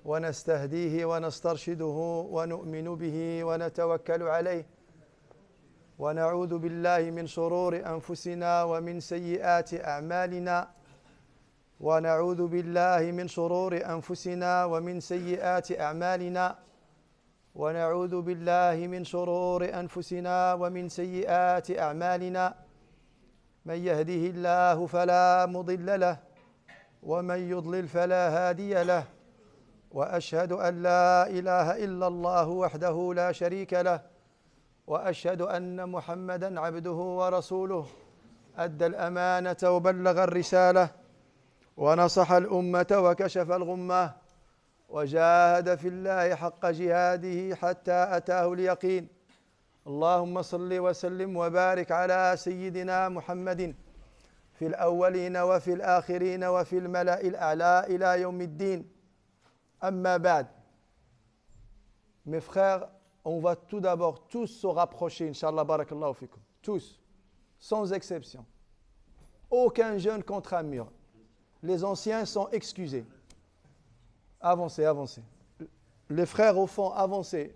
ونستهديه ونسترشده ونؤمن به ونتوكل عليه ونعوذ بالله من شرور أنفسنا ومن سيئات أعمالنا ونعوذ بالله من شرور أنفسنا ومن سيئات أعمالنا ونعوذ بالله من شرور أنفسنا ومن سيئات أعمالنا من يهده الله فلا مضل له ومن يضلل فلا هادي له وأشهد أن لا إله إلا الله وحده لا شريك له وأشهد أن محمدًا عبده ورسوله أدى الأمانة وبلغ الرسالة ونصح الأمة وكشف الغمة وجاهد في الله حق جهاده حتى أتاه اليقين اللهم صل وسلم وبارك على سيدنا محمد في الأولين وفي الآخرين وفي الملأ الأعلى إلى يوم الدين أما بعد. Mes frères, on va tout d'abord tous se rapprocher, Inch'Allah, barakallahu fikum. Tous, sans exception. Aucun jeune contre un mur. Les anciens sont excusés. Avancez, avancez. Les frères au fond, avancez.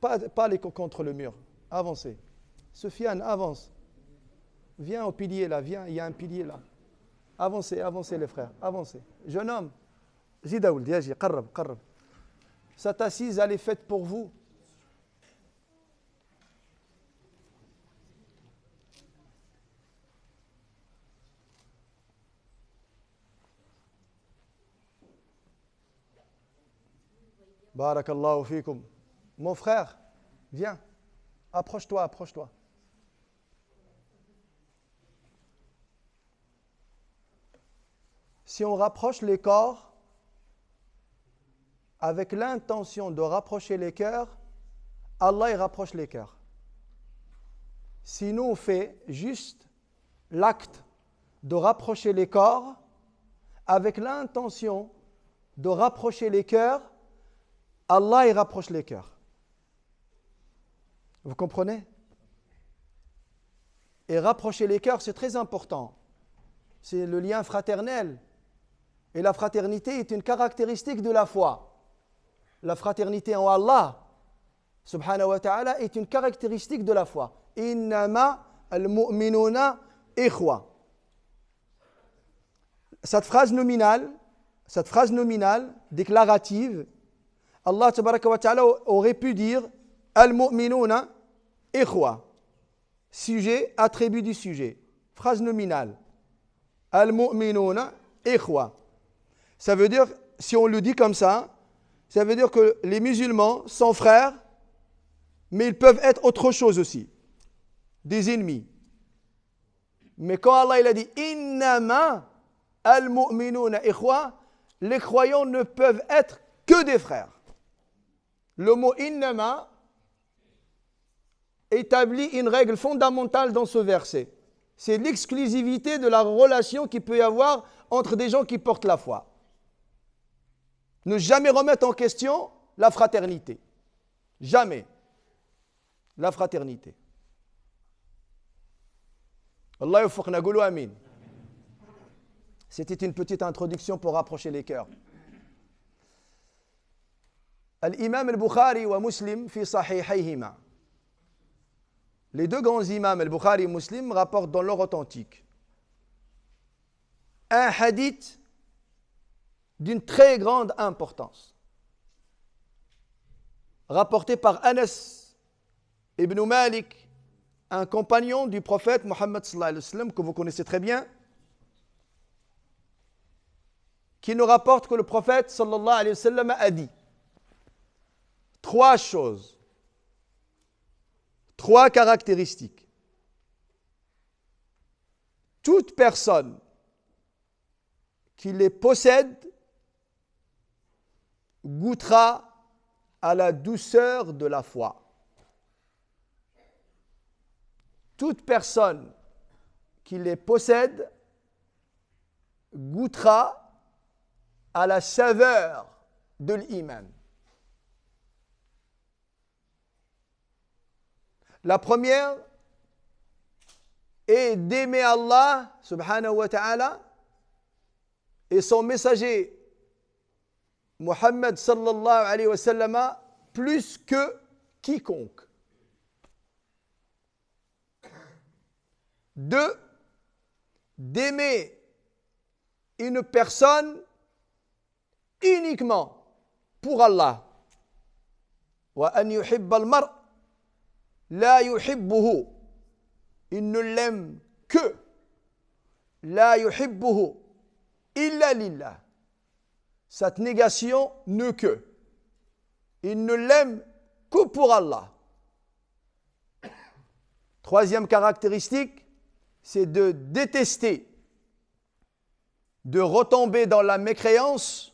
Pas les contre le mur. Avancez. Sofiane, avance. Viens au pilier là, viens, il y a un pilier là. Avancez, avancez les frères, avancez. Jeune homme, Zidaoul, Diaji, qarrab, qarrab. Cette assise, elle est faite pour vous. Barakallahu fikum. Mon frère, viens, approche-toi, approche-toi. Si on rapproche les corps avec l'intention de rapprocher les cœurs, Allah il rapproche les cœurs. Si nous on fait juste l'acte de rapprocher les corps avec l'intention de rapprocher les cœurs, Allah il rapproche les cœurs. Vous comprenez? Et rapprocher les cœurs, c'est très important. C'est le lien fraternel. Et la fraternité est une caractéristique de la foi. La fraternité en Allah, subhanahu wa ta'ala, est une caractéristique de la foi. Innama al-mu'minuna ikhwa. Cette phrase nominale, déclarative, Allah tabaraka wa ta'ala aurait pu dire al-mu'minuna ikhwa. Sujet, attribut du sujet. Phrase nominale. Al-mu'minuna ikhwa. Ça veut dire, si on le dit comme ça veut dire que les musulmans sont frères, mais ils peuvent être autre chose aussi. Des ennemis. Mais quand Allah il a dit innama al-mu'minuna ikhwa, les croyants ne peuvent être que des frères. Le mot innama établit une règle fondamentale dans ce verset. C'est l'exclusivité de la relation qu'il peut y avoir entre des gens qui portent la foi. Ne jamais remettre en question la fraternité. Jamais. La fraternité. Allah yufuqna, goulou amin. C'était une petite introduction pour rapprocher les cœurs. Al-Imam al-Bukhari wa Muslim fi sahihayhima. Les deux grands imams, al-Bukhari et Muslim, rapportent dans leur authentique un hadith d'une très grande importance, rapporté par Anas ibn Malik, un compagnon du prophète Mohammed sallallahu alayhi wa sallam, que vous connaissez très bien, qui nous rapporte que le prophète sallallahu alayhi wa sallam a dit trois choses, trois caractéristiques. Toute personne qui les possède goûtera à la douceur de la foi. Toute personne qui les possède goûtera à la saveur de l'iman. La première est d'aimer Allah subhanahu wa ta'ala et son messager Muhammad sallallahu alayhi wa sallam plus que quiconque. 2, d'aimer une personne uniquement pour Allah. Wa an yuhibba al-mar' la yuhibbuhu. Il ne l'aime que. La yuhibbuhu illa lillah. Cette négation ne que. Il ne l'aime que pour Allah. 3e caractéristique, c'est de détester, de retomber dans la mécréance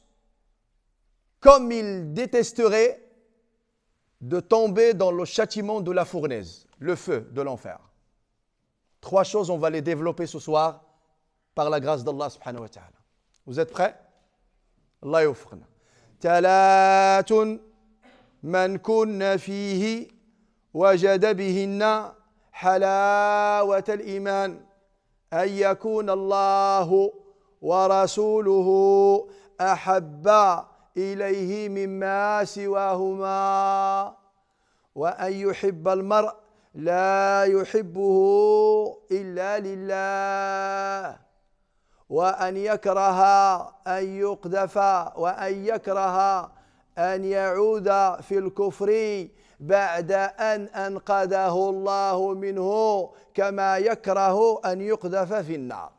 comme il détesterait de tomber dans le châtiment de la fournaise, le feu de l'enfer. 3 choses, on va les développer ce soir par la grâce d'Allah subhanahu wa ta'ala. Vous êtes prêts? Allah yawfiqna. Talatun man kunna fihi wajada bihinna حلاوة الإيمان أن يكون الله ورسوله أحب إليه مما سواهما وأن يحب المرء لا يحبه إلا لله وأن يكره أن يقذف وأن يكره أن يعود في الكفر بعد أن أنقذه الله منه كما يكره أن يقذف في النار.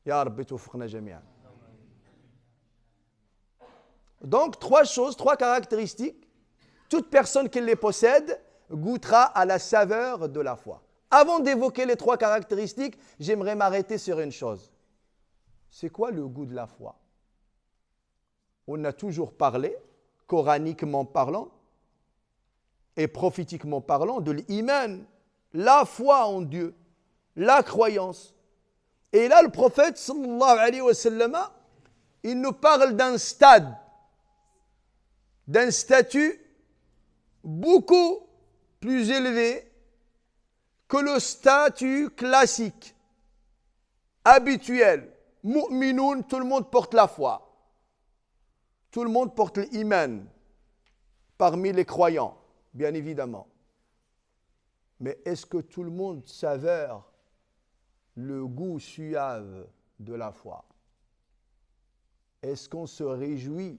يا رب توفقنا جميعا. Donc 3 choses, 3 caractéristiques. Toute personne qui les possède goûtera à la saveur de la foi. Avant d'évoquer les 3 caractéristiques, j'aimerais m'arrêter sur une chose. C'est quoi le goût de la foi? On a toujours parlé, coraniquement parlant et prophétiquement parlant, de l'iman, la foi en Dieu, la croyance. Et là, le prophète, sallallahu alayhi wa sallam, il nous parle d'un stade, d'un statut beaucoup plus élevé que le statut classique, habituel. Mu'minoun, tout le monde porte la foi. Tout le monde porte l'iman parmi les croyants, bien évidemment. Mais est-ce que tout le monde saveur le goût suave de la foi? Est-ce qu'on se réjouit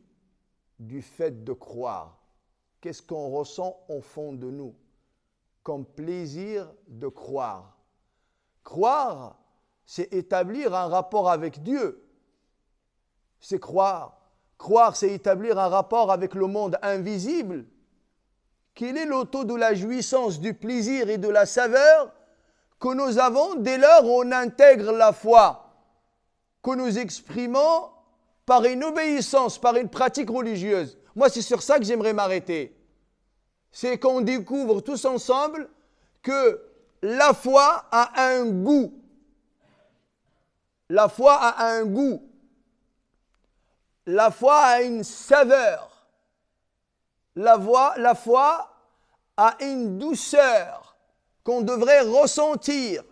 du fait de croire? Qu'est-ce qu'on ressent au fond de nous comme plaisir de croire? Croire, c'est établir un rapport avec Dieu. C'est croire. Croire, c'est établir un rapport avec le monde invisible. Quel est le taux de la jouissance, du plaisir et de la saveur que nous avons dès lors où on intègre la foi, que nous exprimons par une obéissance, par une pratique religieuse? Moi, c'est sur ça que j'aimerais m'arrêter. C'est qu'on découvre tous ensemble que la foi a un goût. La foi a un goût. La foi a une saveur. La foi a une douceur qu'on devrait ressentir.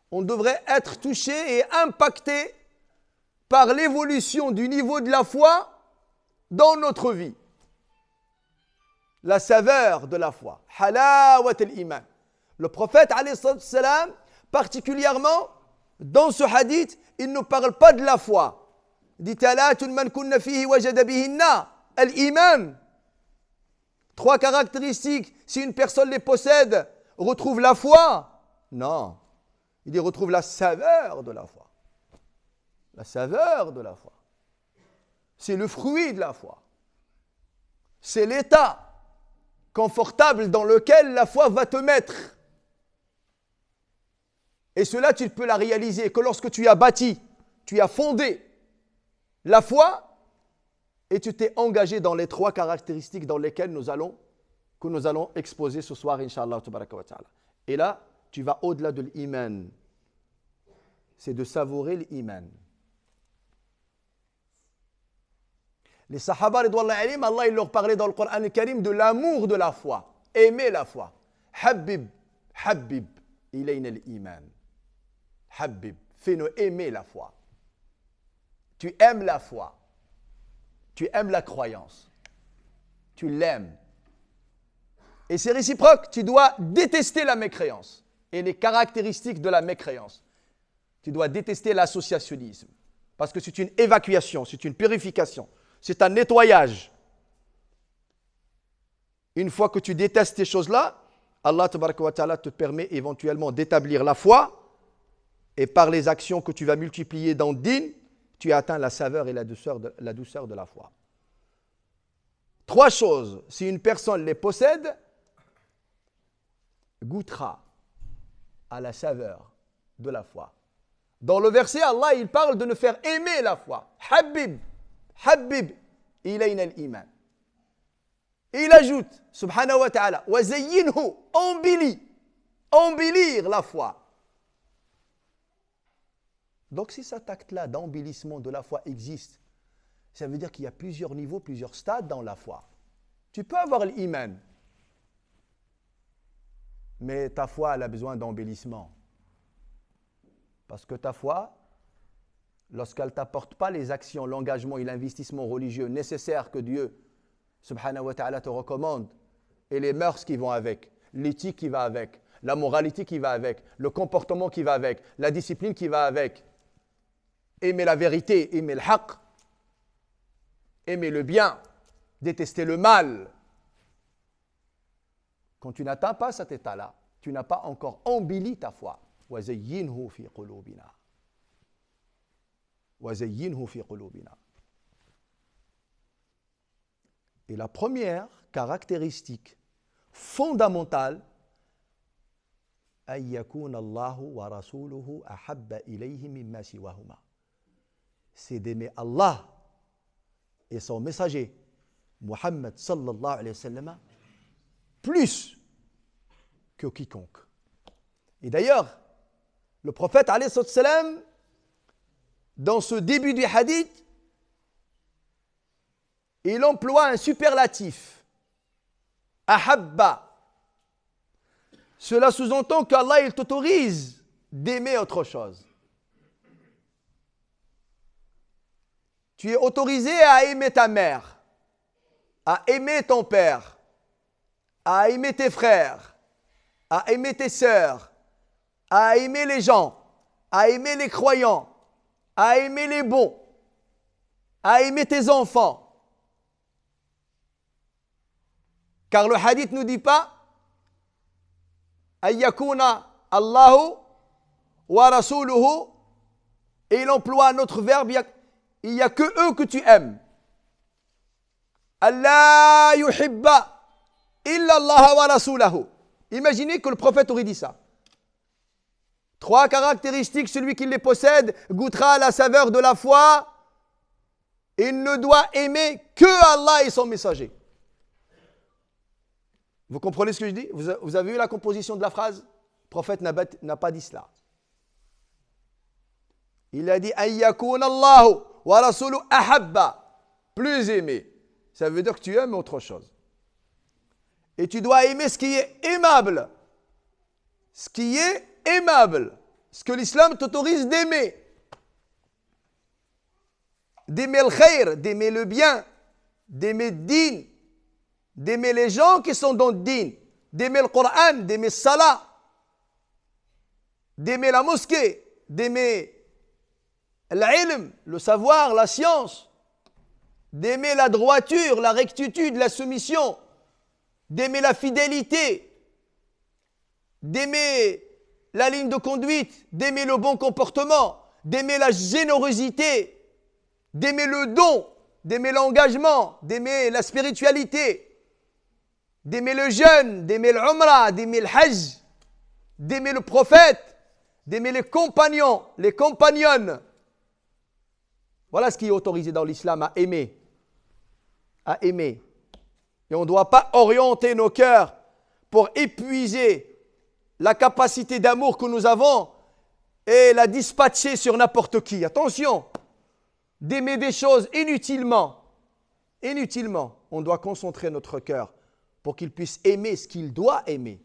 On devrait être touché et impacté par l'évolution du niveau de la foi dans notre vie. La saveur de la foi. Halawat al-iman. Le prophète, alayhi salam, particulièrement dans ce hadith, il ne parle pas de la foi. Il dit talatun man kunna fihi wajada bihinna al-iman. 3 caractéristiques, si une personne les possède, retrouve la foi? Non. Il dit retrouve la saveur de la foi. La saveur de la foi. C'est le fruit de la foi. C'est l'état confortable dans lequel la foi va te mettre. Et cela, tu peux la réaliser que lorsque tu as bâti, tu as fondé la foi et tu t'es engagé dans les 3 caractéristiques dans lesquelles nous allons exposer ce soir, Inch'Allah. Et là, tu vas au-delà de l'iman. C'est de savourer l'iman. Les Sahaba, Allah il leur parlait dans le Coran al-Karim de l'amour de la foi. Aimer la foi. Habib, ilayna al-iman. Habib, fais-nous aimer la foi. Tu aimes la foi. Tu aimes la croyance. Tu l'aimes. Et c'est réciproque. Tu dois détester la mécréance et les caractéristiques de la mécréance. Tu dois détester l'associationnisme. Parce que c'est une évacuation, c'est une purification, c'est un nettoyage. Une fois que tu détestes ces choses-là, Allah te permet éventuellement d'établir la foi et par les actions que tu vas multiplier dans le din, tu atteins la saveur et la douceur de la foi. 3 choses, si une personne les possède, goûtera à la saveur de la foi. Dans le verset, Allah, il parle de nous faire aimer la foi. Habib, habib, ilayna al-iman. Et il ajoute, subhanahu wa ta'ala, wa zayyinhu, embellir la foi. Donc si cet acte-là d'embellissement de la foi existe, ça veut dire qu'il y a plusieurs niveaux, plusieurs stades dans la foi. Tu peux avoir l'iman, mais ta foi, elle a besoin d'embellissement. Parce que ta foi, lorsqu'elle ne t'apporte pas les actions, l'engagement et l'investissement religieux nécessaires que Dieu, subhanahu wa ta'ala, te recommande, et les mœurs qui vont avec, l'éthique qui va avec, la moralité qui va avec, le comportement qui va avec, la discipline qui va avec, aimer la vérité, aimer le haqq, aimer le bien, détester le mal. Quand tu n'atteins pas cet état-là, tu n'as pas encore embelli ta foi. وَزَيِّنْهُ فِي قُلُوبِنَا. وَزَيِّنْهُ فِي قُلُوبِنَا. Et la première caractéristique fondamentale, أَن يَكُونَ اللَّهُ وَرَسُولُهُ أَحَبَّ إِلَيْهِ مِمَّا سِوَاهُمَا. C'est d'aimer Allah et son messager, Muhammad sallallahu alayhi wa sallam, plus que quiconque. Et d'ailleurs, le prophète alayhi salam, dans ce début du hadith, il emploie un superlatif, ahabba. Cela sous-entend qu'Allah il t'autorise d'aimer autre chose. Tu es autorisé à aimer ta mère, à aimer ton père, à aimer tes frères, à aimer tes sœurs, à aimer les gens, à aimer les croyants, à aimer les bons, à aimer tes enfants. Car le hadith ne nous dit pas Ayyakuna Allahu wa rasuluhu, et il emploie un autre verbe, il n'y a que eux que tu aimes. Allah yuhibba illa Allah wa rasulahu. Imaginez que le prophète aurait dit ça. 3 caractéristiques, celui qui les possède goûtera à la saveur de la foi. Il ne doit aimer que Allah et son messager. Vous comprenez ce que je dis? Vous avez vu la composition de la phrase? Le prophète n'a pas dit cela. Il a dit Ayyakun Allahu wa rasulu ahabba, plus aimé. Ça veut dire que tu aimes autre chose. Et tu dois aimer ce qui est aimable. Ce qui est aimable. Ce que l'islam t'autorise d'aimer. D'aimer le khair, d'aimer le bien, d'aimer le din, d'aimer les gens qui sont dans le din, d'aimer le Coran, d'aimer le salat, d'aimer la mosquée, d'aimer l'ilm, le savoir, la science, d'aimer la droiture, la rectitude, la soumission, d'aimer la fidélité, d'aimer la ligne de conduite, d'aimer le bon comportement, d'aimer la générosité, d'aimer le don, d'aimer l'engagement, d'aimer la spiritualité, d'aimer le jeûne, d'aimer l'umrah, d'aimer le hajj, d'aimer le prophète, d'aimer les compagnons, les compagnonnes. Voilà ce qui est autorisé dans l'islam, à aimer. À aimer. Et on ne doit pas orienter nos cœurs pour épuiser la capacité d'amour que nous avons et la dispatcher sur n'importe qui. Attention, d'aimer des choses inutilement. Inutilement, on doit concentrer notre cœur pour qu'il puisse aimer ce qu'il doit aimer.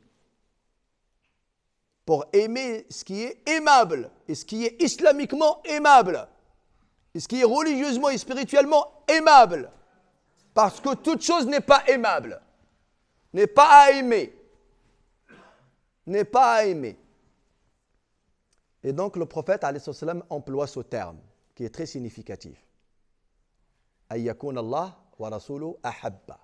Pour aimer ce qui est aimable et ce qui est islamiquement aimable. Et ce qui est religieusement et spirituellement aimable. Parce que toute chose n'est pas aimable, n'est pas à aimer. N'est pas à aimer. Et donc le prophète alayhi salam emploie ce terme qui est très significatif. Ayyakun Allah wa rasuluhu ahabba.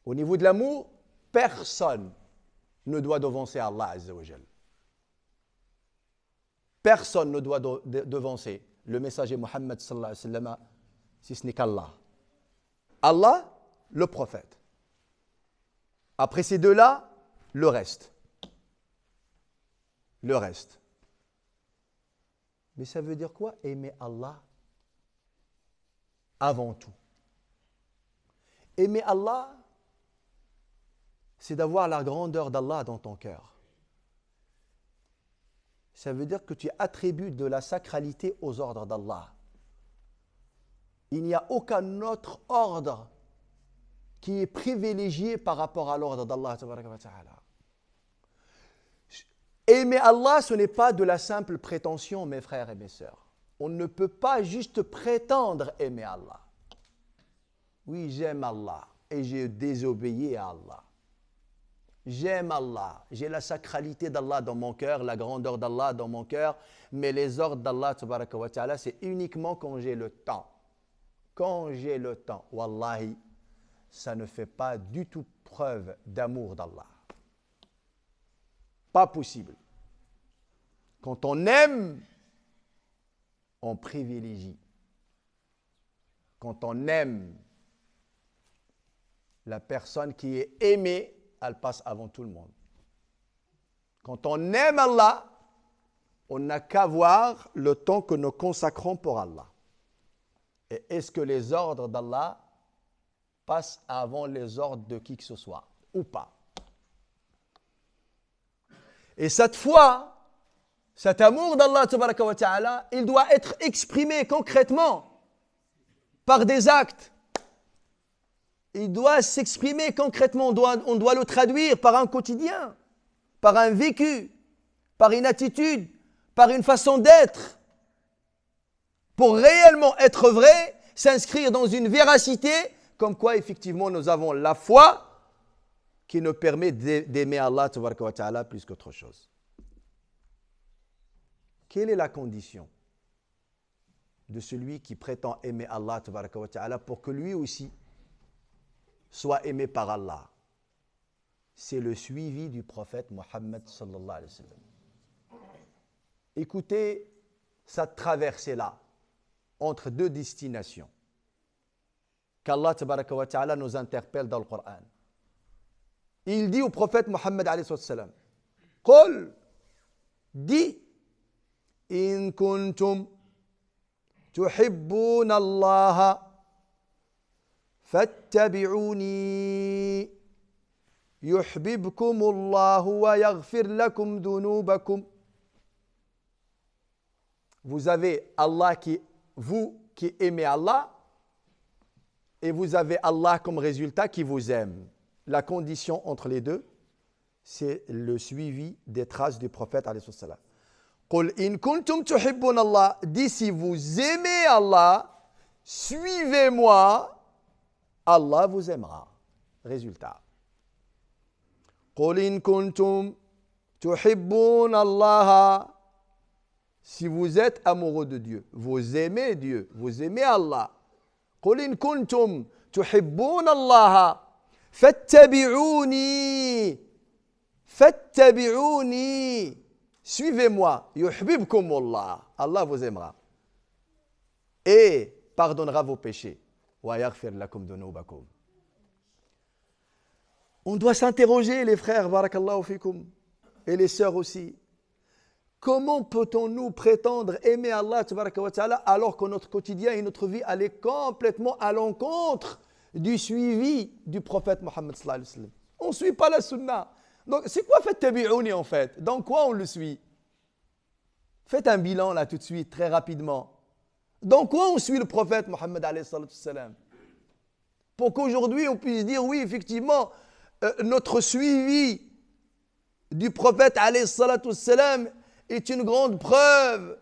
Au niveau de l'amour, personne ne doit devancer Allah Azza wa Jal. Personne ne doit devancer le messager Muhammad sallallahu alayhi wa sallam si ce n'est qu'Allah. Allah, le prophète. Après ces deux-là, le reste. Le reste. Mais ça veut dire quoi? Aimer Allah avant tout. Aimer Allah, c'est d'avoir la grandeur d'Allah dans ton cœur. Ça veut dire que tu attribues de la sacralité aux ordres d'Allah. Il n'y a aucun autre ordre qui est privilégié par rapport à l'ordre d'Allah. Aimer Allah, ce n'est pas de la simple prétention, mes frères et mes sœurs. On ne peut pas juste prétendre aimer Allah. Oui, j'aime Allah et j'ai désobéi à Allah. J'aime Allah, j'ai la sacralité d'Allah dans mon cœur, la grandeur d'Allah dans mon cœur, mais les ordres d'Allah, c'est uniquement quand j'ai le temps. Quand j'ai le temps, wallahi, ça ne fait pas du tout preuve d'amour d'Allah. Pas possible. Quand on aime, on privilégie. Quand on aime, la personne qui est aimée, elle passe avant tout le monde. Quand on aime Allah, on n'a qu'à voir le temps que nous consacrons pour Allah. Et est-ce que les ordres d'Allah passent avant les ordres de qui que ce soit ou pas? Et cette foi, cet amour d'Allah, il doit être exprimé concrètement par des actes. Il doit s'exprimer concrètement, on doit le traduire par un quotidien, par un vécu, par une attitude, par une façon d'être. Pour réellement être vrai, s'inscrire dans une véracité, comme quoi effectivement nous avons la foi qui nous permet d'aimer Allah plus qu'autre chose. Quelle est la condition de celui qui prétend aimer Allah pour que lui aussi soit aimé par Allah? C'est le suivi du prophète Mohammed sallallahu alayhi wa sallam. Écoutez cette traversée-là entre deux destinations qu'Allah nous interpelle dans le Coran. Il dit au prophète Mohammed alayhi wa sallam, Qul, dis, in kuntum tuhibbun Allah فاتبعوني يحببكم الله ويغفر لكم ذنوبكم. Vous avez Allah vous qui aimez Allah et vous avez Allah comme résultat qui vous aime. La condition entre les deux, c'est le suivi des traces du prophète alayhi salam. Qul in kuntum tuhibbun Allah, dis si vous aimez Allah, suivez-moi. Allah vous aimera. Résultat. Qul in kuntum tuhibbun Allah. Si vous êtes amoureux de Dieu, vous aimez Dieu, vous aimez Allah. Qul in kuntum tuhibbun Allah. Fattabi'uni. Fattabi'uni. Suivez-moi. Yuhbibkum Allah. Allah vous aimera. Et pardonnera vos péchés. On doit s'interroger, les frères, barakallahu fikum, et les sœurs aussi. Comment peut-on nous prétendre aimer Allah alors que notre quotidien et notre vie allait complètement à l'encontre du suivi du prophète Mohammed sallallahu alayhi wa sallam? On ne suit pas la sunna. Donc, c'est quoi fait tabi'ouni en fait? Dans quoi on le suit? Faites un bilan là tout de suite, très rapidement. Dans quoi on suit le prophète Mohammed alayhi salam? Pour qu'aujourd'hui on puisse dire oui, effectivement, notre suivi du prophète alayhi salam est une grande preuve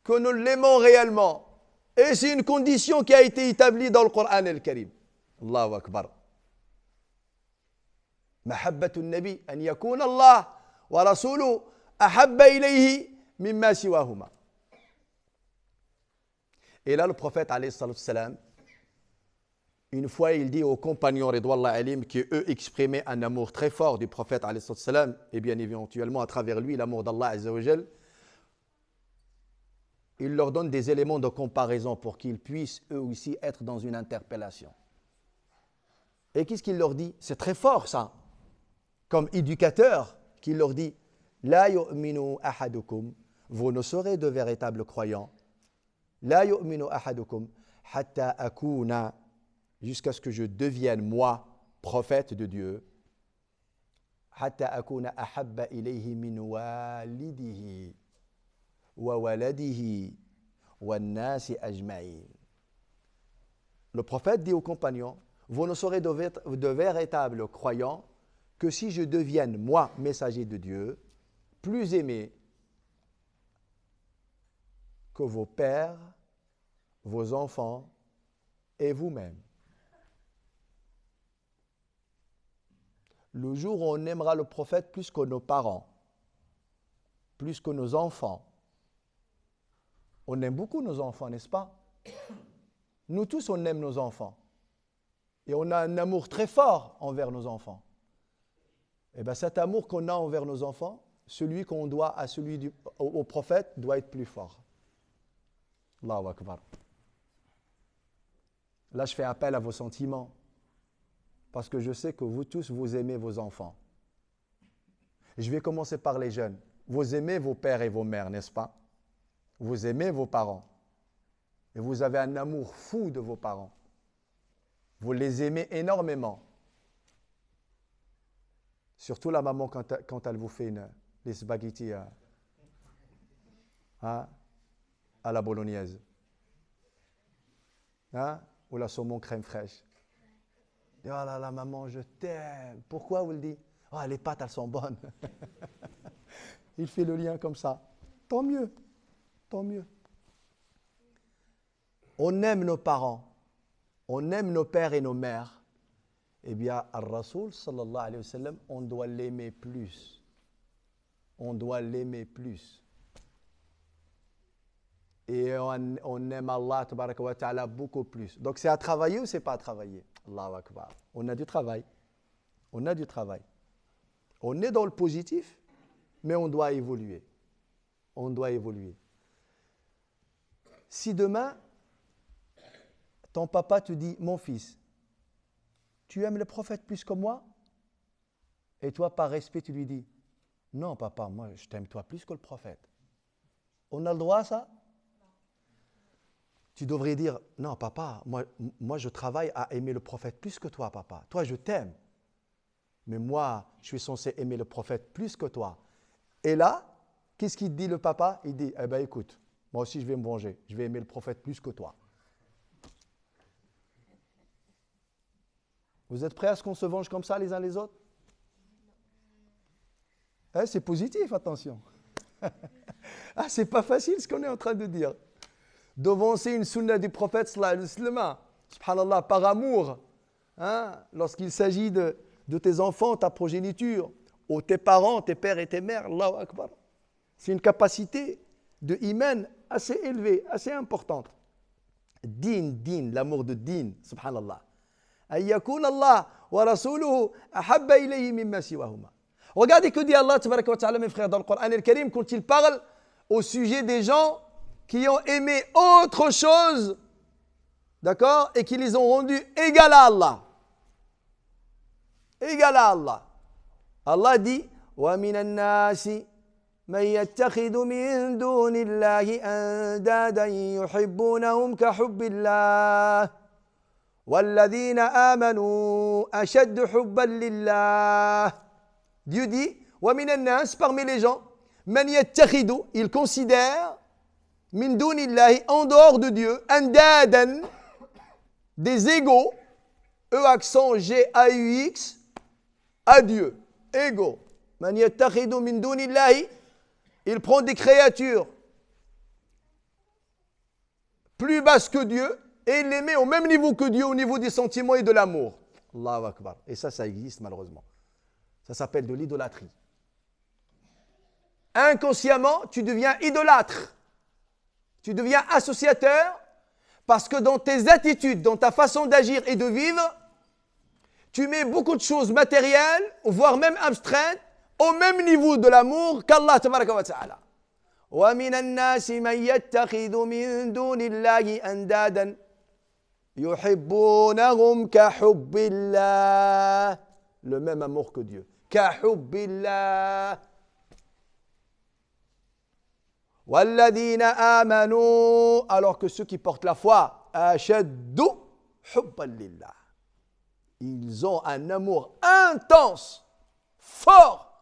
que nous l'aimons réellement. Et c'est une condition qui a été établie dans le Coran al-Karim. Allahu Akbar. محبة النبي أن يكون الله ورسوله أحب إليه مما سواهما. Et là, le prophète, alayhi salam, une fois, il dit aux compagnons, Ridwallah alim, qui eux exprimaient un amour très fort du prophète, alayhi salam, et bien éventuellement à travers lui, l'amour d'Allah, azza wa jal, il leur donne des éléments de comparaison pour qu'ils puissent eux aussi être dans une interpellation. Et qu'est-ce qu'il leur dit? C'est très fort ça. Comme éducateur, qu'il leur dit La yu'minu ahadukum, vous ne serez de véritables croyants. La yu'minu ahadukum, hatta akuna, jusqu'à ce que je devienne, moi, prophète de Dieu. Hatta akuna ahabba ilayhi min walidihi wa waladihi wa nasi ajma'in. Le prophète dit aux compagnons vous ne serez de véritables croyants que si je devienne, moi, messager de Dieu, plus aimé que vos pères, vos enfants et vous-même. Le jour où on aimera le prophète plus que nos parents, plus que nos enfants, on aime beaucoup nos enfants, n'est-ce pas? Nous tous, on aime nos enfants. Et on a un amour très fort envers nos enfants. Et bien cet amour qu'on a envers nos enfants, celui qu'on doit à celui au prophète doit être plus fort. Allahu Akbar. Là, je fais appel à vos sentiments. Parce que je sais que vous tous, vous aimez vos enfants. Je vais commencer par les jeunes. Vous aimez vos pères et vos mères, n'est-ce pas? Vous aimez vos parents. Et vous avez un amour fou de vos parents. Vous les aimez énormément. Surtout la maman quand elle vous fait les spaghettis à la bolognaise. Ou la saumon crème fraîche. Oh là là, maman, je t'aime. Pourquoi vous le dites? Oh, les pâtes, elles sont bonnes. Il fait le lien comme ça. Tant mieux. Tant mieux. On aime nos parents. On aime nos pères et nos mères. Eh bien, Ar-Rasoul, sallallahu alayhi wa sallam, on doit l'aimer plus. On doit l'aimer plus. Et on aime Allah, tabaraka wa ta'ala, beaucoup plus. Donc, c'est à travailler ou c'est pas à travailler? Allahu Akbar. On a du travail. On a du travail. On est dans le positif, mais on doit évoluer. On doit évoluer. Si demain, ton papa te dit, mon fils, tu aimes le prophète plus que moi? Et toi, par respect, tu lui dis, non, papa, moi, je t'aime toi plus que le prophète. On a le droit à ça? Tu devrais dire, non, papa, moi, je travaille à aimer le prophète plus que toi, papa. Toi, je t'aime. Mais moi, je suis censé aimer le prophète plus que toi. Et là, qu'est-ce qu'il dit le papa? Il dit, eh bien, écoute, moi aussi, je vais me venger. Je vais aimer le prophète plus que toi. Vous êtes prêts à ce qu'on se venge comme ça les uns les autres? C'est positif, attention. C'est pas facile ce qu'on est en train de dire. Devancer une sunna du prophète sallallahu alayhi wa sallam, subhanallah, par amour, lorsqu'il s'agit de tes enfants, ta progéniture, ou tes parents, tes pères et tes mères, Allahu Akbar. C'est une capacité de iman assez élevée, assez importante. Din, l'amour de din, subhanallah. Regardez que dit Allah tabaraka wa ta'ala, mes frères, dans le Coran al-Karim, quand il parle au sujet des gens qui ont aimé autre chose, d'accord, et qui les ont rendus égaux à Allah. Égal à Allah. Allah dit وَمِنَ النَّاسِ مَنْ يَتَّخِذُ مِنْ دُونِ اللَّهِ أَنْدَادًا يُحِبُّونَهُمْ كَحُبِّ اللَّهِ وَالَّذِينَ آمَنُوا أَشَدُّ حُبًّا لِلَّهِ. Dieu dit وَمِنَ النَّاسِ, parmi les gens, مَنْ يَتَّخِذُ, il considère min dunillahi, en dehors de Dieu, andadan, des égaux, E accent G-A-U-X, à Dieu, égaux. Man yattakhidu min dunillahi, il prend des créatures plus basse que Dieu, et il les met au même niveau que Dieu, au niveau des sentiments et de l'amour. Allahu Akbar. Et ça existe malheureusement. Ça s'appelle de l'idolâtrie. Inconsciemment, tu deviens idolâtre. Tu deviens associateur parce que dans tes attitudes, dans ta façon d'agir et de vivre, tu mets beaucoup de choses matérielles, voire même abstraites, au même niveau de l'amour qu'Allah tabaraka wa ta'ala. وَمِنَ النَّاسِ مَنْ يَتَّخِذُ مِنْ دُونِ اللَّهِ أَنْدَادًا يُحِبُّونَهُمْ كَحُبِّ اللَّهِ. Le même amour que Dieu. كَحُبِّ اللَّهِ. وَالَّذِينَ آمَنُوا. Alors que ceux qui portent la foi, أَشَدُّ حُبًّا لِلَّهِ. Ils ont un amour intense, fort,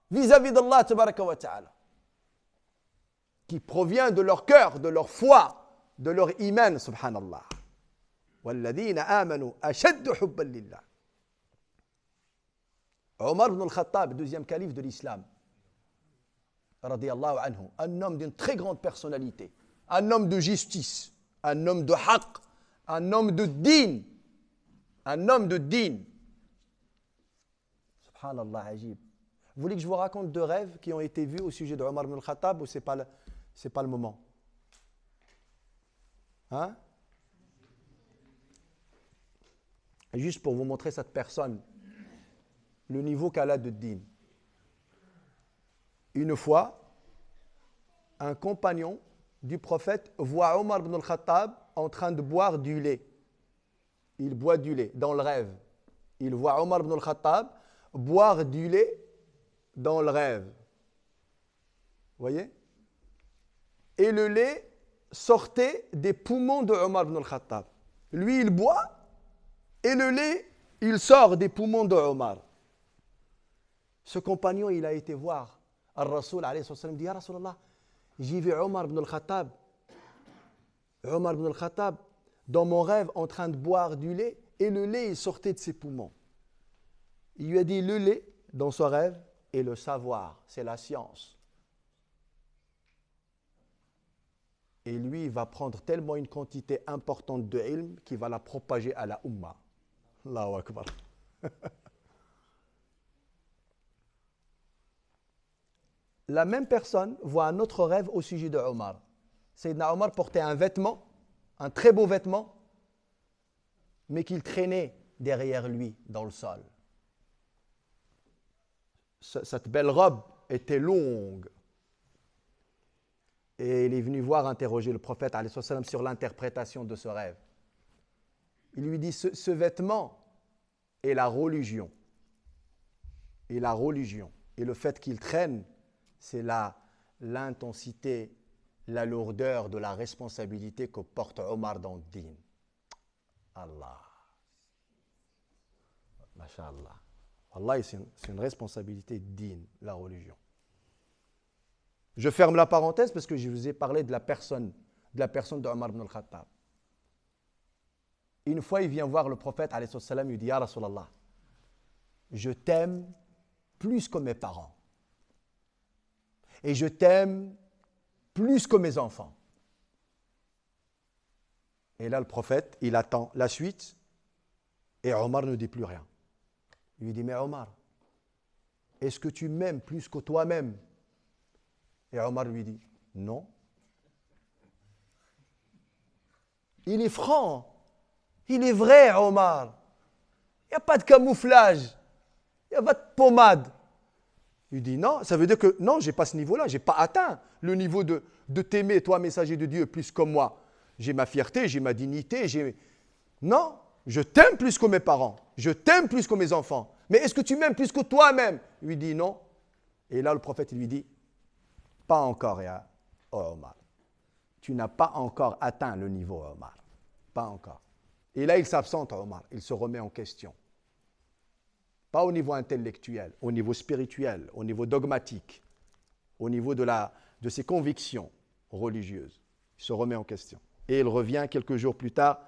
vis-à-vis d'Allah tabaraka wa ta'ala, qui provient de leur cœur, de leur foi, de leur iman, subhanallah. وَالَّذِينَ آمَنُوا أَشَدُّ حُبًّا لِلَّهِ. Omar ibn al-Khattab, deuxième calife de l'islam, radiyallahu anhu, un homme d'une très grande personnalité, un homme de justice, un homme de haqq, un homme de din, un homme de din. Subhanallah, ajib. Vous voulez que je vous raconte 2 rêves qui ont été vus au sujet de Omar ibn al-Khattab ou c'est pas le moment? Hein? Juste pour vous montrer cette personne, le niveau qu'elle a de din. Une fois, un compagnon du prophète voit Omar ibn al-Khattab en train de boire du lait. Il boit du lait dans le rêve. Il voit Omar ibn al-Khattab boire du lait dans le rêve. Vous voyez? Et le lait sortait des poumons de Omar ibn al-Khattab. Lui, il boit et le lait, il sort des poumons de Omar. Ce compagnon, il a été voir Al-Rasoul, alayhi sallam, dit, Ya Rasulallah, j'ai vu Omar ibn al-Khattab. Omar ibn al-Khattab, dans mon rêve, en train de boire du lait, et le lait, il sortait de ses poumons. Il lui a dit, le lait, dans son rêve, est le savoir, c'est la science. Et lui, il va prendre tellement une quantité importante de ilm qu'il va la propager à la Ummah. Allahu Akbar. La même personne voit un autre rêve au sujet de Omar. Sayyidina Omar portait un vêtement, un très beau vêtement, mais qu'il traînait derrière lui dans le sol. Cette belle robe était longue. Et il est venu voir interroger le prophète alayhi salam sur l'interprétation de ce rêve. Il lui dit, ce vêtement est la religion. Et la religion. Et le fait qu'il traîne, c'est l'intensité, la lourdeur de la responsabilité que porte Omar dans le din. Allah. Masha'Allah. Allah, c'est une responsabilité din, la religion. Je ferme la parenthèse parce que je vous ai parlé de la personne de Omar ibn al-Khattab. Une fois, il vient voir le prophète, alayhi salam, il dit, Ya Rasulallah, je t'aime plus que mes parents. Et je t'aime plus que mes enfants. Et là, le prophète, il attend la suite et Omar ne dit plus rien. Il lui dit, mais Omar, est-ce que tu m'aimes plus que toi-même? Et Omar lui dit, non. Il est franc. Il est vrai, Omar. Il n'y a pas de camouflage. Il n'y a pas de pommade. Il dit, non, ça veut dire que, non, je n'ai pas ce niveau-là. Je n'ai pas atteint le niveau de t'aimer, toi, messager de Dieu, plus que moi. J'ai ma fierté, j'ai ma dignité. Non, je t'aime plus que mes parents. Je t'aime plus que mes enfants. Mais est-ce que tu m'aimes plus que toi-même? Il lui dit, non. Et là, le prophète il lui dit, pas encore, ya Omar. Tu n'as pas encore atteint le niveau, Omar. Pas encore. Et là, il s'absente, Omar. Il se remet en question. Pas au niveau intellectuel, au niveau spirituel, au niveau dogmatique, au niveau de ses convictions religieuses. Il se remet en question. Et il revient quelques jours plus tard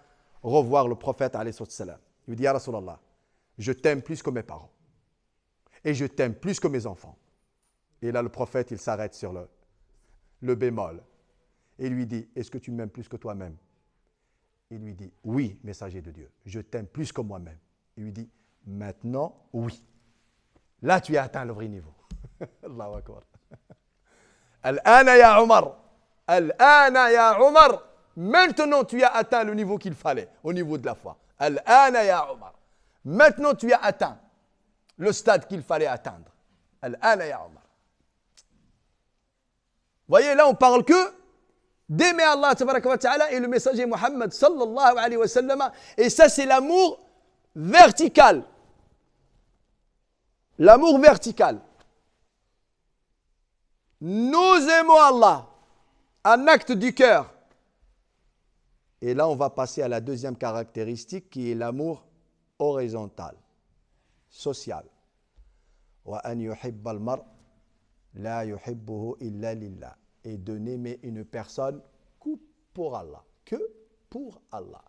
revoir le prophète, alayhi salam. Il lui dit, Ya Rasulallah, je t'aime plus que mes parents. Et je t'aime plus que mes enfants. Et là, le prophète, il s'arrête sur le bémol. Et lui dit, est-ce que tu m'aimes plus que toi-même? Il lui dit, oui, messager de Dieu, je t'aime plus que moi-même. Il lui dit, maintenant, oui. Là, tu as atteint le vrai niveau. Allahu Akbar. Al-ana ya Omar. Al-ana ya Omar. Maintenant, tu as atteint le niveau qu'il fallait, au niveau de la foi. Al-ana ya Omar. Maintenant, tu as atteint le stade qu'il fallait atteindre. Al-ana ya Omar. Voyez, là, on parle que d'aimer Allah tabaraka wa ta'ala et le messager Muhammad sallallahu alayhi wa sallam. Et ça, c'est l'amour vertical. L'amour vertical. Nous aimons Allah. Un acte du cœur. Et là, on va passer à la deuxième caractéristique qui est l'amour horizontal, social. Wa an yuhibba al-mar la yuhibbuhu illa lillah. Et de n'aimer une personne que pour Allah. Que pour Allah.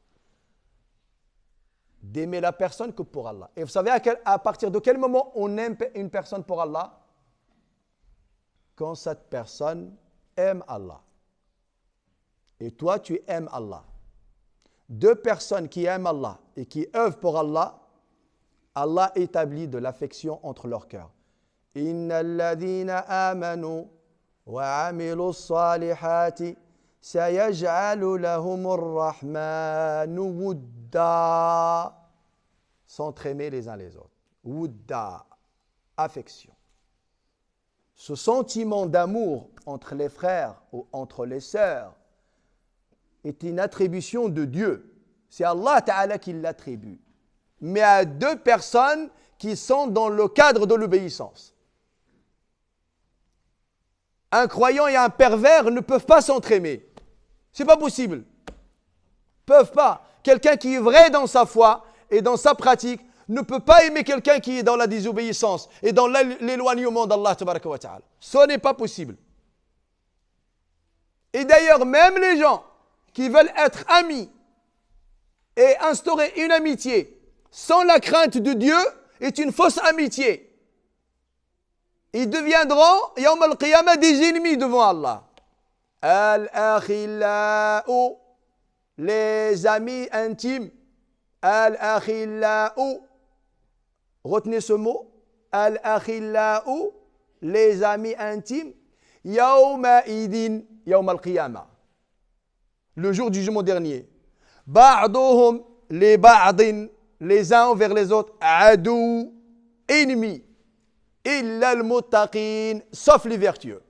D'aimer la personne que pour Allah. Et vous savez à partir de quel moment on aime une personne pour Allah? Quand cette personne aime Allah. Et toi, tu aimes Allah. Deux personnes qui aiment Allah et qui œuvrent pour Allah, Allah établit de l'affection entre leurs cœurs. Inna alladhina amanu wa amilu salihati sayaj'alu lahumur rahmanu wudda. S'entraimer les uns les autres. Wudda, affection. Ce sentiment d'amour entre les frères ou entre les sœurs est une attribution de Dieu. C'est Allah Ta'ala qui l'attribue. Mais à deux personnes qui sont dans le cadre de l'obéissance. Un croyant et un pervers ne peuvent pas s'entraimer. C'est pas possible. Peuvent pas. Quelqu'un qui est vrai dans sa foi et dans sa pratique ne peut pas aimer quelqu'un qui est dans la désobéissance et dans l'éloignement d'Allah tabaraka wa ta'ala. Ce n'est pas possible. Et d'ailleurs, même les gens qui veulent être amis et instaurer une amitié sans la crainte de Dieu est une fausse amitié. Ils deviendront, yawm al-qiyamah, des ennemis devant Allah. Al-akhila'u, les amis intimes. Al-akhila'u. Retenez ce mot. Al-akhila'u, les amis intimes. Yawma idin, yawm al-qiyamah. Le jour du jugement dernier. Ba'duhum, les ba'din, les uns envers les autres. Adou, ennemis. Illa al-muttaqin, sauf les vertueux.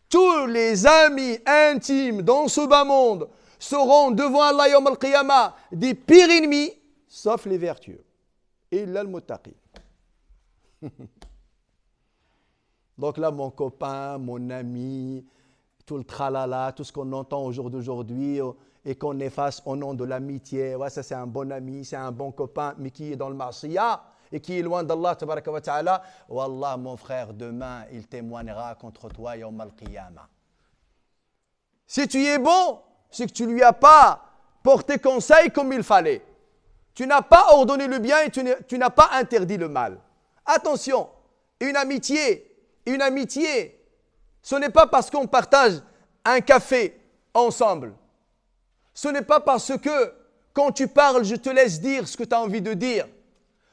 Tous les amis intimes dans ce bas monde seront devant Allah yawm al-qiyamah des pires ennemis, sauf les vertueux. Illa al-muttaqin. Donc là, mon copain, mon ami, tout le tralala, tout ce qu'on entend au jour d'aujourd'hui et qu'on efface au nom de l'amitié. Ouais, ça c'est un bon ami, c'est un bon copain, mais qui est dans le ma'siyah et qui est loin d'Allah tabaraka wa ta'ala. Wallah, mon frère, demain, il témoignera contre toi yawm al-qiyamah. Si tu es bon, c'est que tu ne lui as pas porté conseil comme il fallait. Tu n'as pas ordonné le bien et tu n'as pas interdit le mal. Attention, une amitié, ce n'est pas parce qu'on partage un café ensemble. Ce n'est pas parce que quand tu parles, je te laisse dire ce que tu as envie de dire.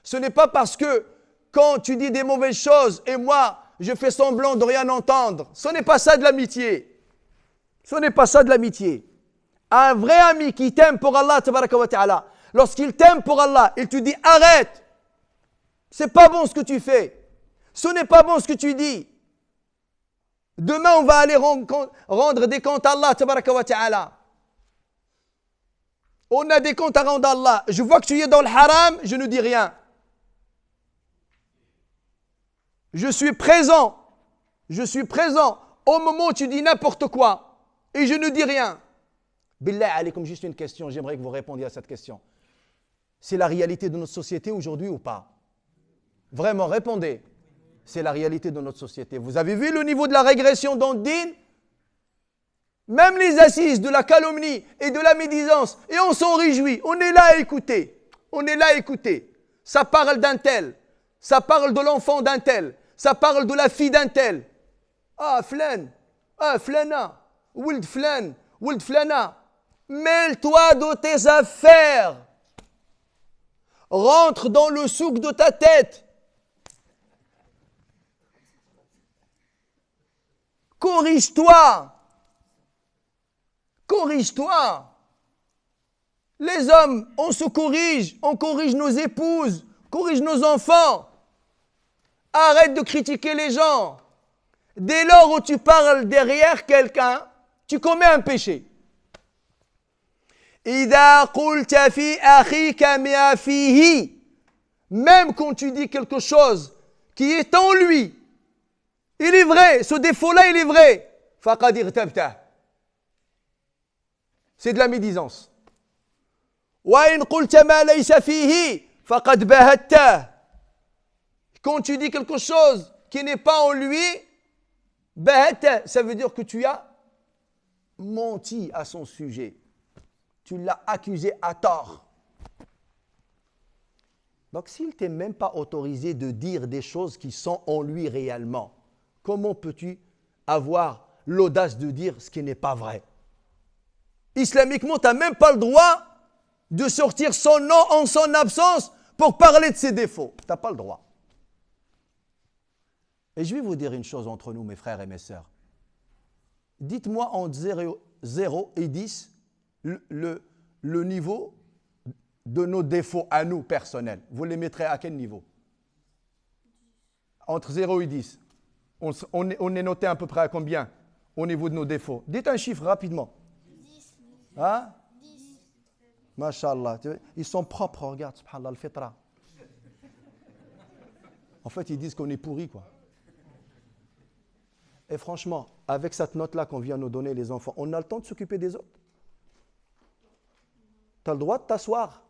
Ce n'est pas parce que quand tu dis des mauvaises choses et moi, je fais semblant de rien entendre. Ce n'est pas ça de l'amitié. Ce n'est pas ça de l'amitié. Un vrai ami qui t'aime pour Allah, tabaraka wa ta'ala, lorsqu'il t'aime pour Allah, il te dit arrête. C'est pas bon ce que tu fais. Ce n'est pas bon ce que tu dis. Demain, on va aller rendre des comptes à Allah, tabaraka wa ta'ala. On a des comptes à rendre à Allah. Je vois que tu es dans le haram, je ne dis rien. Je suis présent au moment où tu dis n'importe quoi et je ne dis rien. Billah alaykum, juste une question, j'aimerais que vous répondiez à cette question. C'est la réalité de notre société aujourd'hui ou pas? Vraiment, répondez. C'est la réalité de notre société. Vous avez vu le niveau de la régression dans le din? Même les assises de la calomnie et de la médisance, et on s'en réjouit. On est là à écouter. Ça parle d'un tel. Ça parle de l'enfant d'un tel. Ça parle de la fille d'un tel. Ah, flan. Ah, flana. Wild flan. Wild flana. Mêle-toi de tes affaires. Rentre dans le souk de ta tête. Corrige-toi. Corrige-toi. Les hommes, on se corrige, on corrige nos épouses, corrige nos enfants. Arrête de critiquer les gens. Dès lors où tu parles derrière quelqu'un, tu commets un péché. إِذَا قُلْتَ فِي أَخِيكَ مَا فِيهِ. Même quand tu dis quelque chose qui est en lui, il est vrai, ce défaut-là, il est vrai. فَقَدْ اغْتَبْتَهُ. C'est de la médisance. وَإِنْ قُلْتَ مَا لَيْسَ فِيهِ فَقَدْ بَهَتَّهُ. Quand tu dis quelque chose qui n'est pas en lui, bahat, ça veut dire que tu as menti à son sujet. Tu l'as accusé à tort. Donc s'il ne t'est même pas autorisé de dire des choses qui sont en lui réellement, comment peux-tu avoir l'audace de dire ce qui n'est pas vrai? Islamiquement, tu n'as même pas le droit de sortir son nom en son absence pour parler de ses défauts. Tu n'as pas le droit. Et je vais vous dire une chose entre nous, mes frères et mes sœurs. Dites-moi entre 0 et 10 le niveau de nos défauts à nous personnels. Vous les mettrez à quel niveau? Entre 0 et 10. On est noté à peu près à combien au niveau de nos défauts? Dites un chiffre rapidement. 10. Hein? 10. Masha'Allah. Ils sont propres, regarde, subhanallah, al-fitra. En fait, ils disent qu'on est pourri, quoi. Et franchement, avec cette note-là qu'on vient nous donner, les enfants, on a le temps de s'occuper des autres? Tu as le droit de t'asseoir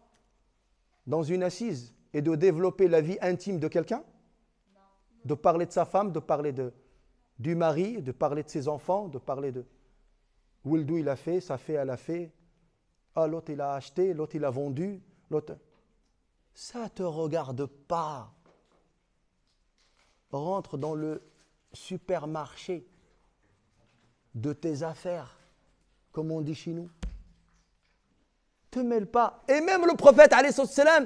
dans une assise et de développer la vie intime de quelqu'un? De parler de sa femme, de parler du mari, de parler de ses enfants, de parler de Wildou il a fait, sa fée elle a fait, ah l'autre il a acheté, l'autre il a vendu, l'autre... Ça ne te regarde pas. Rentre dans le supermarché de tes affaires, comme on dit chez nous. Te mêle pas. Et même le prophète, alayhi salam,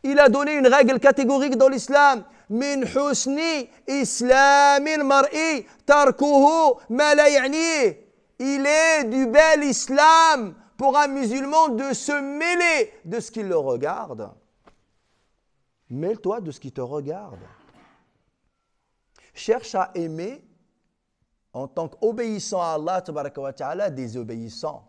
il a donné une règle catégorique dans l'islam. Min husni islamil mar'i tarkuhu ma la ya'ni. Il est du bel islam pour un musulman de se mêler de ce qui le regarde. Mêle-toi de ce qui te regarde. Cherche à aimer en tant qu'obéissant à Allah tabaraka wa ta'ala des obéissants.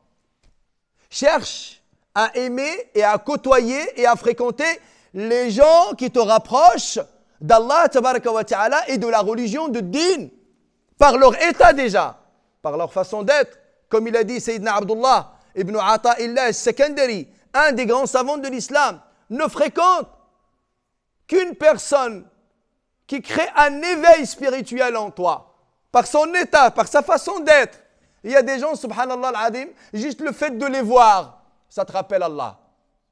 Cherche à aimer et à côtoyer et à fréquenter les gens qui te rapprochent d'Allah tabaraka wa ta'ala et de la religion de Din, par leur état déjà, par leur façon d'être. Comme il a dit Sayyidina Abdullah ibn Ata'illah al-Sakandari, un des grands savants de l'islam, ne fréquente qu'une personne qui crée un éveil spirituel en toi, par son état, par sa façon d'être. Il y a des gens, subhanallah al-adim, juste le fait de les voir, ça te rappelle Allah.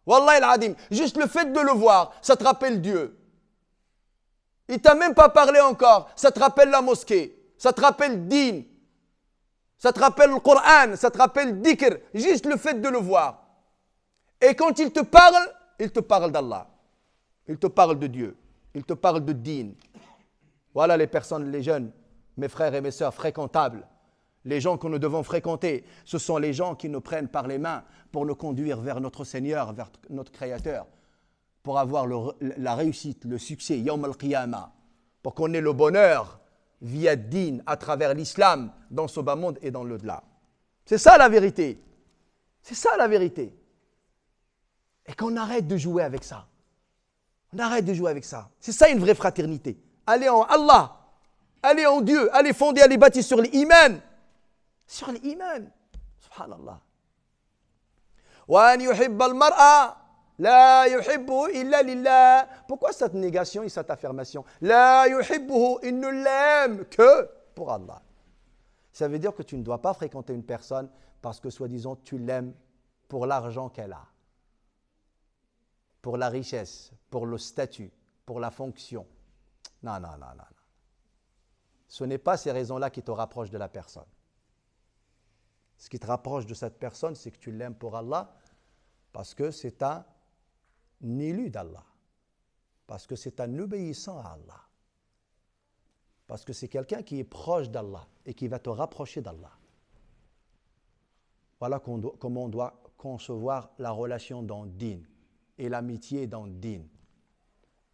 Wallah al-adim, juste le fait de le voir, ça te rappelle Dieu. Il t'a même pas parlé encore, ça te rappelle la mosquée, ça te rappelle Din, ça te rappelle le Coran, ça te rappelle Dhikr, juste le fait de le voir. Et quand il te parle d'Allah, il te parle de Dieu, il te parle de Din. Voilà les personnes, les jeunes, mes frères et mes sœurs fréquentables. Les gens que nous devons fréquenter, ce sont les gens qui nous prennent par les mains pour nous conduire vers notre Seigneur, vers notre Créateur, pour avoir la réussite, le succès, Yawm al-Qiyamah, pour qu'on ait le bonheur via Din, à travers l'islam, dans ce bas monde et dans l'au-delà. C'est ça la vérité. C'est ça la vérité. Et qu'on arrête de jouer avec ça. On arrête de jouer avec ça. C'est ça une vraie fraternité. Allez en Allah, allez en Dieu, allez fonder, allez bâtir sur l'iman. Sur l'iman. Subhanallah. وَأَنْ يُحِبَّ الْمَرْأَ لَا يُحِبُّهُ إِلَّا لِلَّهِ. Pourquoi cette négation et cette affirmation? لَا يُحِبُّهُ, il ne l'aime que pour Allah. Ça veut dire que tu ne dois pas fréquenter une personne parce que, soi-disant, tu l'aimes pour l'argent qu'elle a, pour la richesse, pour le statut, pour la fonction. Non, non, non, non, non. Ce n'est pas ces raisons-là qui te rapprochent de la personne. Ce qui te rapproche de cette personne, c'est que tu l'aimes pour Allah, parce que c'est un élu d'Allah, parce que c'est un obéissant à Allah, parce que c'est quelqu'un qui est proche d'Allah et qui va te rapprocher d'Allah. Voilà comment on doit concevoir la relation dans le din et l'amitié dans le din.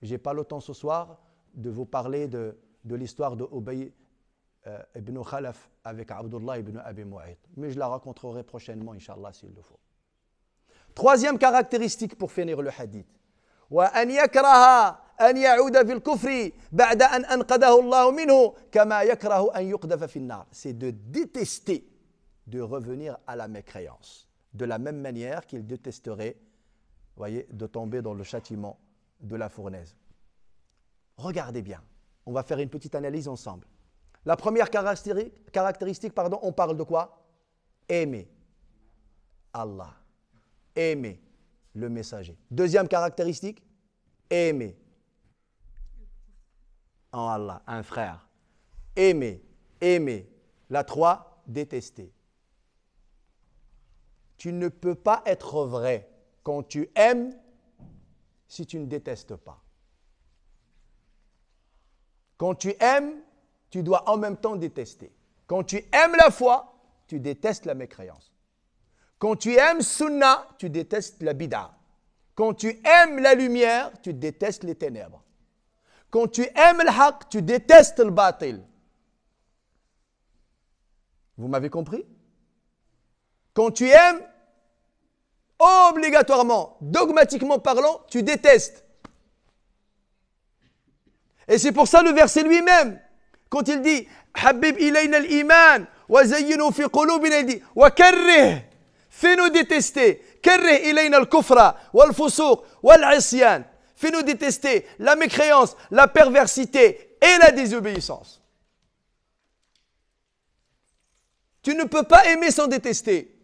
Je n'ai pas le temps ce soir de vous parler de l'histoire de Ubay ibn Khalaf avec Abdullah ibn Abi Mu'ayt, mais je la raconterai prochainement, Inch'Allah, s'il le faut. Troisième caractéristique pour finir le hadith. وأن يكره أن يعود في الكفر بعد أن أنقذه الله منه كما يكره أن يقذف في النار. C'est de détester de revenir à la mécréance, de la même manière qu'il détesterait, voyez, de tomber dans le châtiment de la fournaise. Regardez bien, on va faire une petite analyse ensemble. La première caractéristique, on parle de quoi? Aimer Allah, aimer le messager. Deuxième caractéristique, aimer en Allah, un frère. Aimer. La 3, détester. Tu ne peux pas être vrai quand tu aimes si tu ne détestes pas. Quand tu aimes, tu dois en même temps détester. Quand tu aimes la foi, tu détestes la mécréance. Quand tu aimes Sunnah, tu détestes la bid'a. Quand tu aimes la lumière, tu détestes les ténèbres. Quand tu aimes le haqq, tu détestes le batil. Vous m'avez compris? Quand tu aimes, obligatoirement, dogmatiquement parlant, tu détestes. Et c'est pour ça le verset lui-même, quand il dit « Habib ilayna al-iman, wa zayyinu fi qulubina » il dit « Wa karrih » fais-nous détester. Karrih ilayna al-kufra, wal-fusuq, wal-isyan. Fais-nous détester la mécréance, la perversité et la désobéissance. Tu ne peux pas aimer sans détester.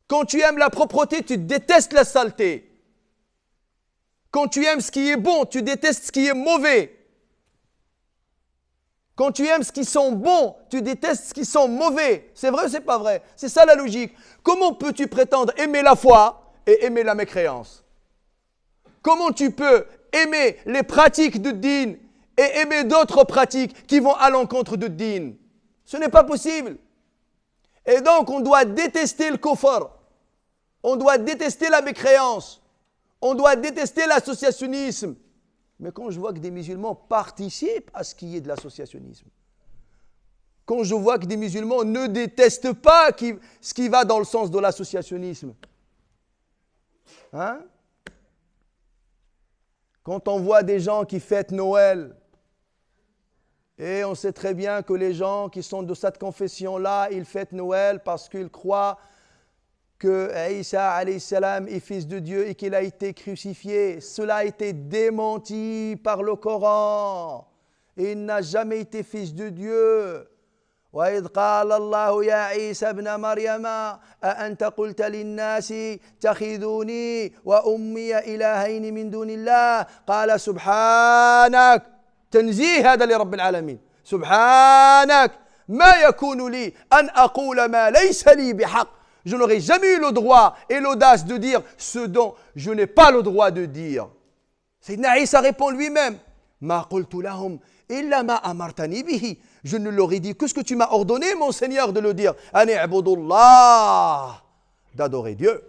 Quand tu aimes la propreté, tu détestes la saleté. Quand tu aimes ce qui est bon, tu détestes ce qui est mauvais. Quand tu aimes ce qui sont bons, tu détestes ce qui sont mauvais. C'est vrai ou c'est pas vrai? C'est ça la logique. Comment peux-tu prétendre aimer la foi et aimer la mécréance? Comment tu peux aimer les pratiques de din et aimer d'autres pratiques qui vont à l'encontre de din? Ce n'est pas possible. Et donc, on doit détester le kufr. On doit détester la mécréance. On doit détester l'associationnisme. Mais quand je vois que des musulmans participent à ce qui est de l'associationnisme, quand je vois que des musulmans ne détestent pas ce qui va dans le sens de l'associationnisme, hein? Quand on voit des gens qui fêtent Noël, et on sait très bien que les gens qui sont de cette confession-là, ils fêtent Noël parce qu'ils croient que Isa alayhi salam est fils de Dieu et qu'il a été crucifié. Cela a été démenti par le Coran. Il n'a jamais été fils de Dieu. وإذ قال الله يا عيسى ابن مريم أأنت قلت للناس اتخذوني وأمي إلهين من دون الله قال سبحانك تنزيه هذا لرب العالمين سبحانك ما يكون لي أن أقول ما ليس لي بحق. Je n'aurais jamais eu le droit et l'audace de dire ce dont je n'ai pas le droit de dire. Sayyidina Isa répond lui-même Ma qultu lahum illa ma amartani bihi. Je ne leur ai dit que ce que tu m'as ordonné, mon Seigneur, de le dire. Ani abudullah, d'adorer Dieu.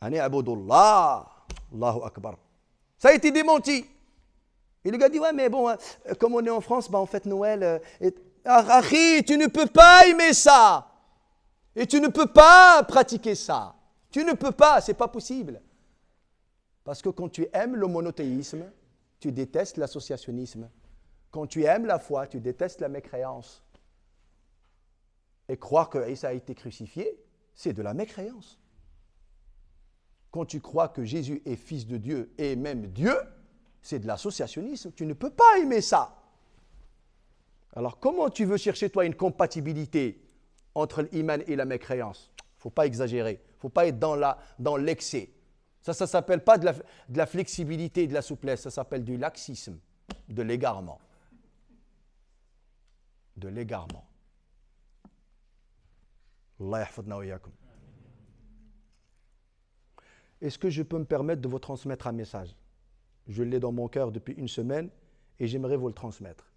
Ani abudullah, Allahu Akbar. Ça a été démenti. Et le gars dit ouais, mais bon, comme on est en France, on fête Noël. Akhi, tu ne peux pas aimer ça. Et tu ne peux pas pratiquer ça. Tu ne peux pas, c'est pas possible. Parce que quand tu aimes le monothéisme, tu détestes l'associationnisme. Quand tu aimes la foi, tu détestes la mécréance. Et croire que Isa a été crucifié, c'est de la mécréance. Quand tu crois que Jésus est fils de Dieu et même Dieu, c'est de l'associationnisme. Tu ne peux pas aimer ça. Alors comment tu veux chercher toi une compatibilité entre l'iman et la mécréance? Il ne faut pas exagérer. Il ne faut pas être dans l'excès. Ça ne s'appelle pas de la flexibilité et de la souplesse. Ça s'appelle du laxisme, de l'égarement. De l'égarement. Allah yahfadna wa iyyakum. Est-ce que je peux me permettre de vous transmettre un message? Je l'ai dans mon cœur depuis une semaine et j'aimerais vous le transmettre.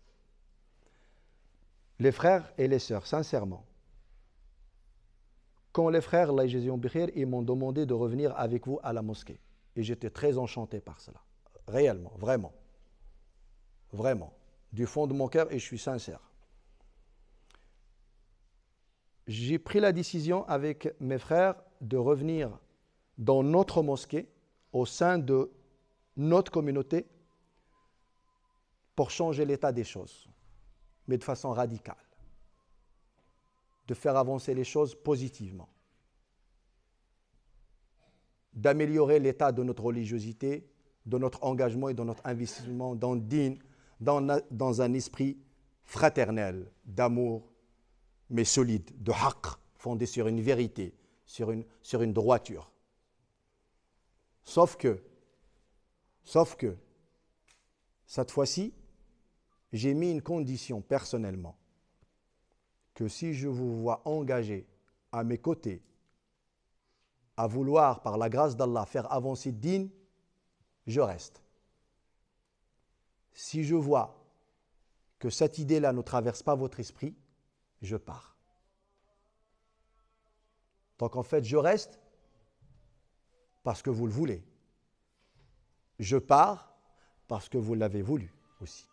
Les frères et les sœurs, sincèrement, quand les frères, Allah yajzihum bi khair, ils m'ont demandé de revenir avec vous à la mosquée. Et j'étais très enchanté par cela. Réellement, vraiment. Vraiment. Du fond de mon cœur, et je suis sincère. J'ai pris la décision avec mes frères de revenir dans notre mosquée, au sein de notre communauté, pour changer l'état des choses, mais de façon radicale. De faire avancer les choses positivement. D'améliorer l'état de notre religiosité, de notre engagement et de notre investissement dans le din, dans un esprit fraternel, d'amour, mais solide, de haqq, fondé sur une vérité, sur une droiture. Sauf que, cette fois-ci, j'ai mis une condition personnellement, que si je vous vois engagé à mes côtés, à vouloir, par la grâce d'Allah, faire avancer le din, je reste. Si je vois que cette idée-là ne traverse pas votre esprit, je pars. Donc en fait, je reste parce que vous le voulez. Je pars parce que vous l'avez voulu aussi.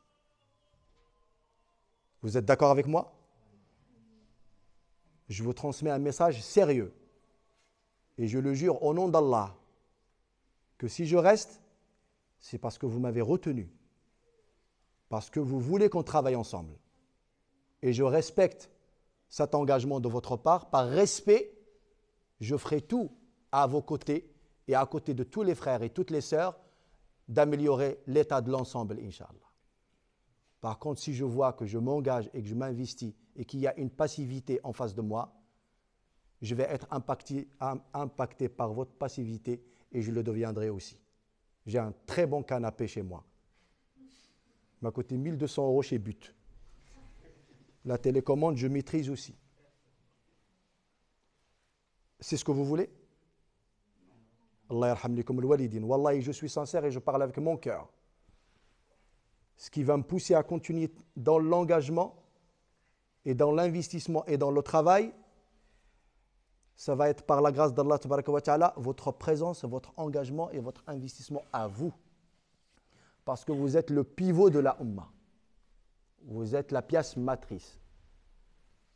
Vous êtes d'accord avec moi? Je vous transmets un message sérieux. Et je le jure au nom d'Allah, que si je reste, c'est parce que vous m'avez retenu. Parce que vous voulez qu'on travaille ensemble. Et je respecte cet engagement de votre part. Par respect, je ferai tout à vos côtés et à côté de tous les frères et toutes les sœurs d'améliorer l'état de l'ensemble, Inch'Allah. Par contre, si je vois que je m'engage et que je m'investis et qu'il y a une passivité en face de moi, je vais être impacté par votre passivité et je le deviendrai aussi. J'ai un très bon canapé chez moi. Il m'a coûté 1200 € chez But. La télécommande, je maîtrise aussi. C'est ce que vous voulez? Allah yarham likum al-walidin. Wallahi, je suis sincère et je parle avec mon cœur. Ce qui va me pousser à continuer dans l'engagement et dans l'investissement et dans le travail, ça va être par la grâce d'Allah tabaraka wa ta'ala, votre présence, votre engagement et votre investissement à vous. Parce que vous êtes le pivot de la Ummah. Vous êtes la pièce matrice.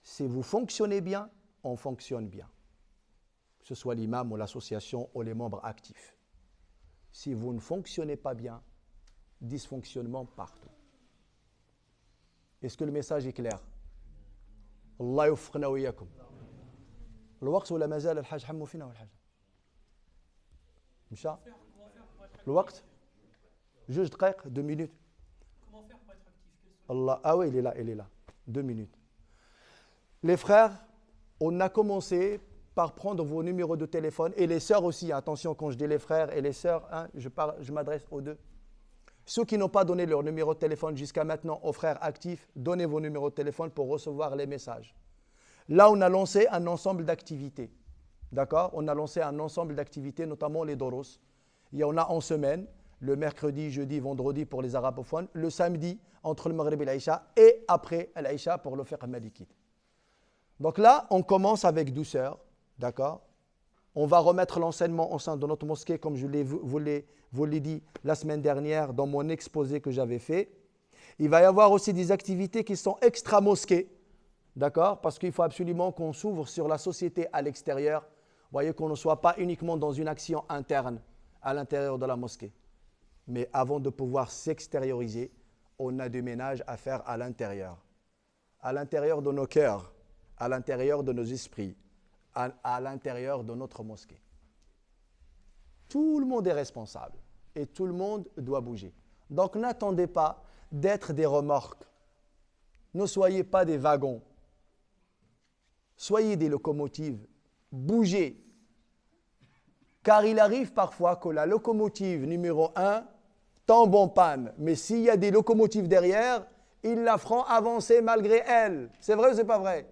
Si vous fonctionnez bien, on fonctionne bien. Que ce soit l'imam ou l'association ou les membres actifs. Si vous ne fonctionnez pas bien, dysfonctionnement partout. Est-ce que le message est clair? Allah yufqna wa iyyakum. الوقت ولا ما زال الحاج حمو فينا والحاج مشى الوقت جوج دقائق 2 minutes. Comment faire pour être actif? Allah, ah oui, il est là 2 minutes. Les frères, on a commencé par prendre vos numéros de téléphone et les sœurs aussi, attention quand je dis les frères et les sœurs, hein, je m'adresse aux deux. Ceux qui n'ont pas donné leur numéro de téléphone jusqu'à maintenant aux frères actifs, donnez vos numéros de téléphone pour recevoir les messages. Là, on a lancé un ensemble d'activités. D'accord? On a lancé un ensemble d'activités, notamment les doros. Il y en a en semaine, le mercredi, jeudi, vendredi pour les arabophones, le samedi entre le Maghrib et l'Aïcha, et après l'Aïcha pour le fiqh malikite. Donc là, on commence avec douceur. D'accord? On va remettre l'enseignement au sein de notre mosquée, comme je vous l'ai dit la semaine dernière dans mon exposé que j'avais fait. Il va y avoir aussi des activités qui sont extra-mosquées. D'accord? Parce qu'il faut absolument qu'on s'ouvre sur la société à l'extérieur. Vous voyez, qu'on ne soit pas uniquement dans une action interne à l'intérieur de la mosquée. Mais avant de pouvoir s'extérioriser, on a du ménage à faire à l'intérieur. À l'intérieur de nos cœurs, à l'intérieur de nos esprits, à l'intérieur de notre mosquée. Tout le monde est responsable et tout le monde doit bouger. Donc n'attendez pas d'être des remorques. Ne soyez pas des wagons. Soyez des locomotives, bougez. Car il arrive parfois que la locomotive numéro 1 tombe en panne. Mais s'il y a des locomotives derrière, ils la feront avancer malgré elle. C'est vrai ou c'est pas vrai?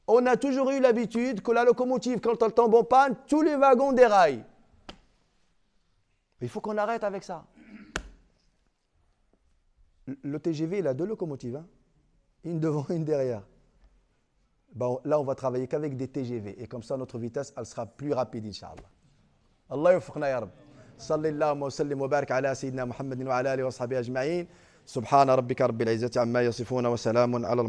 On a toujours eu l'habitude que la locomotive, quand elle tombe en panne, tous les wagons déraillent. Il faut qu'on arrête avec ça. Le TGV, il a 2 locomotives, hein? Une devant, une derrière. Bon, là, on va travailler qu'avec des TGV. Et comme ça, notre vitesse, elle sera plus rapide, Inch'Allah. Allah yawfiqna ya Rabb. Sallallahu wa sallim wa barik ala sayyidina Muhammadin wa ala alihi wa sahbihi ajma'in. Subhana rabbika rabbil izzati amma yasifuna wa salamun ala al